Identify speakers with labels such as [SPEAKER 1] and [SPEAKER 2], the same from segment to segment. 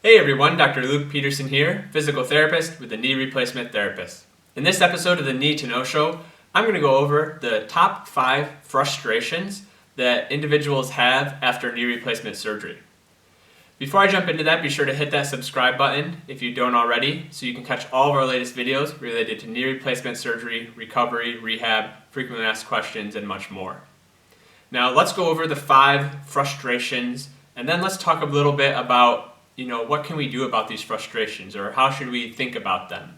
[SPEAKER 1] Hey everyone, Dr. Luke Peterson here, physical therapist with the Knee Replacement Therapist. In this episode of the Knee to Know Show, I'm going to go over the top 5 frustrations that individuals have after knee replacement surgery. Before I jump into that, be sure to hit that subscribe button if you don't already, so you can catch all of our latest videos related to knee replacement surgery, recovery, rehab, frequently asked questions, and much more. Now let's go over the 5 frustrations, and then let's talk a little bit about what can we do about these frustrations, or how should we think about them?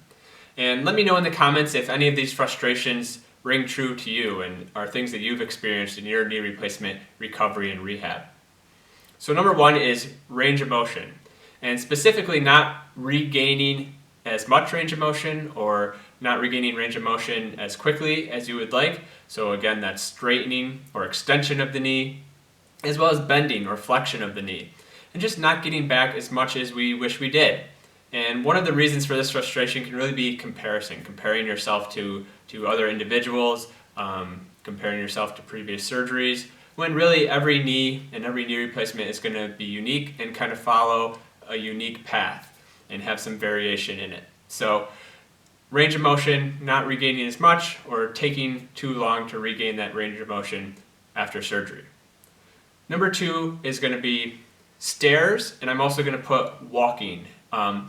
[SPEAKER 1] And let me know in the comments if any of these frustrations ring true to you and are things that you've experienced in your knee replacement, recovery, and rehab. So number 1 is range of motion, and specifically not regaining as much range of motion or not regaining range of motion as quickly as you would like. So again, that's straightening or extension of the knee, as well as bending or flexion of the knee, and just not getting back as much as we wish we did. And one of the reasons for this frustration can really be comparison, comparing yourself to other individuals, comparing yourself to previous surgeries, when really every knee and every knee replacement is going to be unique and kind of follow a unique path and have some variation in it. So range of motion, not regaining as much or taking too long to regain that range of motion after surgery. Number 2 is going to be stairs, and I'm also going to put walking.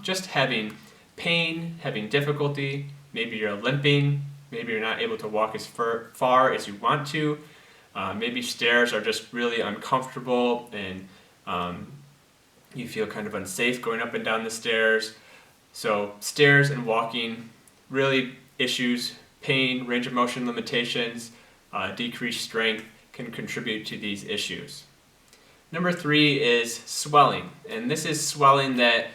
[SPEAKER 1] Just having pain, having difficulty, maybe you're limping, maybe you're not able to walk as far as you want to. Maybe stairs are just really uncomfortable and you feel kind of unsafe going up and down the stairs. So stairs and walking, really issues, pain, range of motion limitations, decreased strength can contribute to these issues. Number 3 is swelling, and this is swelling that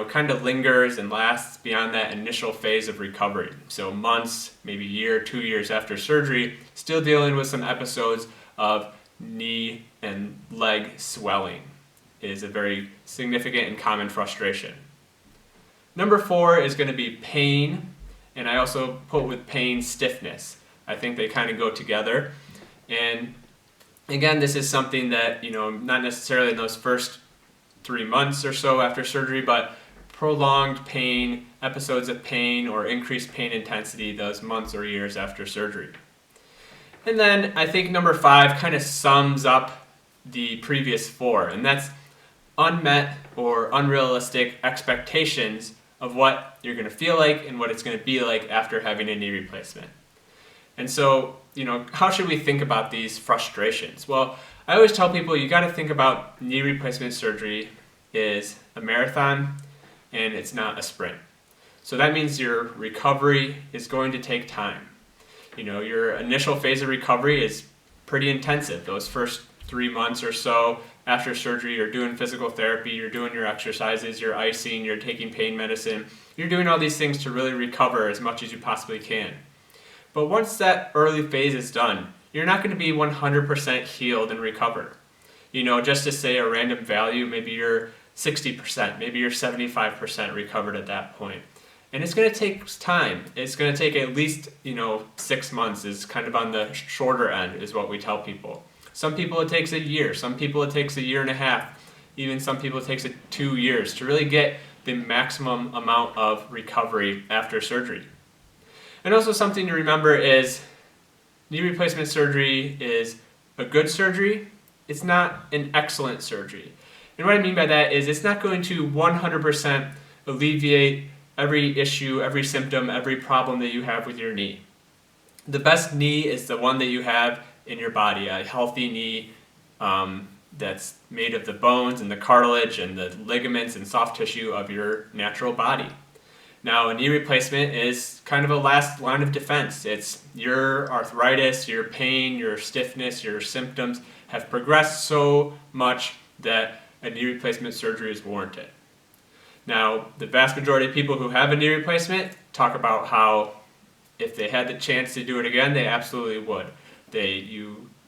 [SPEAKER 1] kind of lingers and lasts beyond that initial phase of recovery. So months, maybe a year, 2 years after surgery, still dealing with some episodes of knee and leg swelling is a very significant and common frustration. Number 4 is going to be pain, and I also put with pain stiffness. I think they kind of go together. And again, this is something that, not necessarily in those first 3 months or so after surgery, but prolonged pain, episodes of pain, or increased pain intensity those months or years after surgery. And then I think number 5 kind of sums up the previous 4, and that's unmet or unrealistic expectations of what you're going to feel like and what it's going to be like after having a knee replacement. And so, how should we think about these frustrations? Well, I always tell people you got to think about knee replacement surgery is a marathon and it's not a sprint. So that means your recovery is going to take time. Your initial phase of recovery is pretty intensive. Those first 3 months or so after surgery, you're doing physical therapy, you're doing your exercises, you're icing, you're taking pain medicine. You're doing all these things to really recover as much as you possibly can. But once that early phase is done, you're not going to be 100% healed and recovered. Just to say a random value, maybe you're 60%, maybe you're 75% recovered at that point. And it's going to take time. It's going to take at least, 6 months is kind of on the shorter end is what we tell people. Some people it takes a year, some people it takes a year and a half, even some people it takes 2 years to really get the maximum amount of recovery after surgery. And also something to remember is knee replacement surgery is a good surgery. It's not an excellent surgery. And what I mean by that is it's not going to 100% alleviate every issue, every symptom, every problem that you have with your knee. The best knee is the one that you have in your body, a healthy knee that's made of the bones and the cartilage and the ligaments and soft tissue of your natural body. Now, a knee replacement is kind of a last line of defense. It's your arthritis, your pain, your stiffness, your symptoms have progressed so much that a knee replacement surgery is warranted. Now, the vast majority of people who have a knee replacement talk about how if they had the chance to do it again, they absolutely would.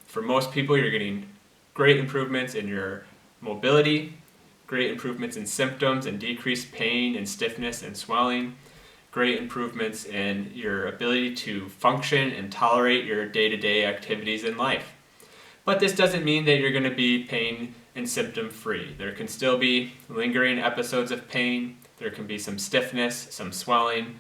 [SPEAKER 1] For most people, you're getting great improvements in your mobility, great improvements in symptoms and decreased pain and stiffness and swelling, great improvements in your ability to function and tolerate your day-to-day activities in life. But this doesn't mean that you're going to be pain and symptom free. There can still be lingering episodes of pain. There can be some stiffness, some swelling.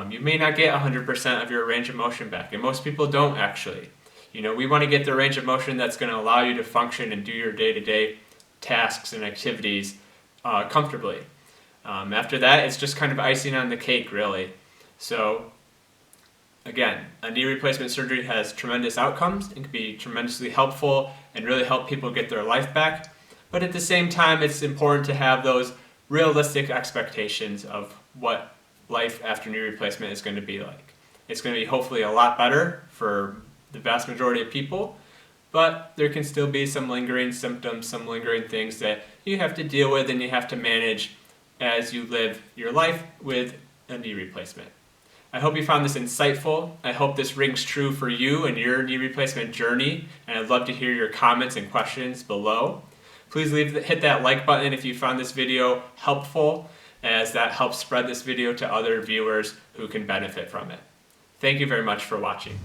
[SPEAKER 1] You may not get 100% of your range of motion back, and most people don't actually. We want to get the range of motion that's going to allow you to function and do your day-to-day tasks and activities comfortably. After that, it's just kind of icing on the cake, really. So, again, a knee replacement surgery has tremendous outcomes and can be tremendously helpful and really help people get their life back. But at the same time, it's important to have those realistic expectations of what life after knee replacement is going to be like. It's going to be hopefully a lot better for the vast majority of people, but there can still be some lingering symptoms, some lingering things that you have to deal with and you have to manage as you live your life with a knee replacement. I hope you found this insightful. I hope this rings true for you and your knee replacement journey, and I'd love to hear your comments and questions below. Please hit that like button if you found this video helpful, as that helps spread this video to other viewers who can benefit from it. Thank you very much for watching.